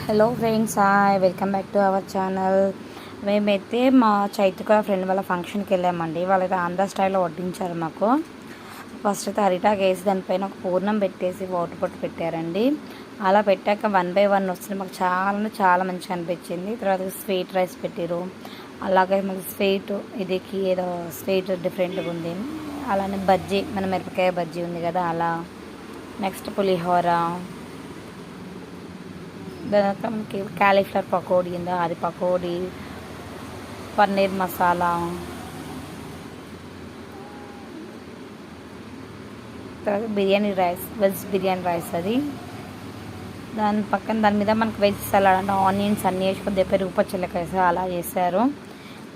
Hello friends, hi, welcome back to our channel. మేమైతే మా చైతుక friend వాళ్ళ ఫంక్షన్కి వెళ్ళామండి. వాళ్ళైతే ఆంధ్ర స్టైల్లో వడ్డించారు మాకు. ఫస్ట్ అయితే అరిటాకు వేసి దానిపైన ఒక పూర్ణం పెట్టేసి వాటర్ పొట్టు పెట్టారండి. అలా పెట్టాక 1 బై 1 వస్తుంది. మాకు చాలా మంచిగా అనిపించింది. తర్వాత స్వీట్ రైస్ పెట్టారు. అలాగే మాకు స్వీట్ ఇదికి ఏదో స్వీట్ డిఫరెంట్గా ఉంది. అలానే బజ్జీ, మన మిరపకాయ బజ్జీ ఉంది కదా, అలా. నెక్స్ట్ పులిహోర, దాని మనకి క్యాలీఫ్లవర్ పకోడీ ఉందా, అది పకోడీ, పన్నీర్ మసాలా, తర్వాత biryani rice, veg biryani rice అది. దాని పక్కన దాని మీద మనకి వెజ్ సలాడ్ అంటే ఆనియన్స్ అన్నీ వేసి కొద్దిగా పెరుగు పచ్చళ్ళకి వేసి అలా చేశారు.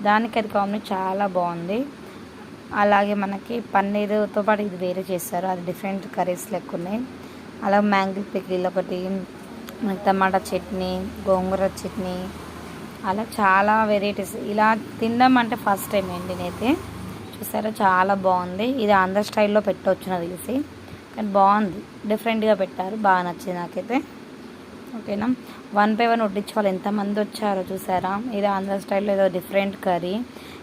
దానికి అది కాంబినేషన్ చాలా బాగుంది. అలాగే మనకి పన్నీర్తో పాటు ఇది వేరే చేస్తారు, అది డిఫరెంట్ కర్రీస్ లెక్క ఉన్నాయి. అలా మ్యాంగో పికిల్ ఒకటి, మనకి టమాటా చట్నీ, గోంగూర చట్నీ, అలా చాలా వెరైటీస్. ఇలా తినడం అంటే ఫస్ట్ టైం అండి నేనైతే. చూసారా, చాలా బాగుంది. ఇది ఆంధ్ర స్టైల్లో పెట్టవచ్చు నాకు తెలిసి, కానీ బాగుంది, డిఫరెంట్గా పెట్టారు, బాగా నచ్చింది నాకైతే. ఓకేనా, 1 బై 1 వడ్డించే వాళ్ళు ఎంతమంది వచ్చారో చూసారా. ఇది ఆంధ్ర స్టైల్లో ఏదో డిఫరెంట్ కర్రీ.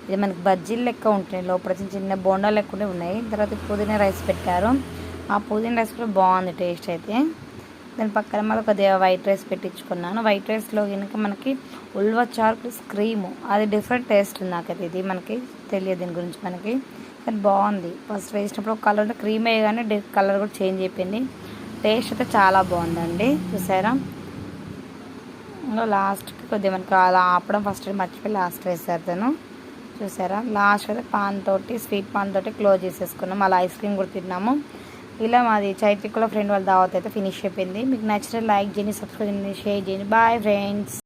ఇది మనకి బజ్జీలు లెక్క ఉంటున్నాయి, లోపల చిన్న బోండా లెక్క ఉన్నాయి. తర్వాత పుదీనా రైస్ పెట్టారు. ఆ పుదీనా రైస్ కూడా బాగుంది టేస్ట్ అయితే. దాని పక్కన మళ్ళీ కొద్దిగా వైట్ రైస్ పెట్టించుకున్నాను. వైట్ రైస్లో కనుక మనకి ఉల్వచారు ప్లస్ క్రీము, అది డిఫరెంట్ టేస్ట్ ఉంది నాకైతే. ఇది మనకి తెలియదు దీని గురించి మనకి, కానీ బాగుంది. ఫస్ట్ వేసినప్పుడు ఒక కలర్ క్రీమ్ వేయగానే కలర్ కూడా చేంజ్ అయిపోయింది. టేస్ట్ అయితే చాలా బాగుందండి. చూసారా, లాస్ట్కి కొద్దిగా మనకి అలా ఆపడం ఫస్ట్ మర్చిపోయి లాస్ట్ వేసారు తను. చూసారా, లాస్ట్ అయితే స్వీట్ పాన్ తోటి క్లోజ్ చేసేసుకున్నాం. అలా ఐస్ క్రీమ్ కూడా తిన్నాము. ఇలా మాది చైత్రికలో ఫ్రెండ్ వాళ్ళ దావత్ అయితే ఫినిష్ అయిపోయింది. మీకు నచ్చితే లైక్ చేయండి, సబ్స్క్రైబ్ చేయండి, షేర్ చేయండి. Bye friends.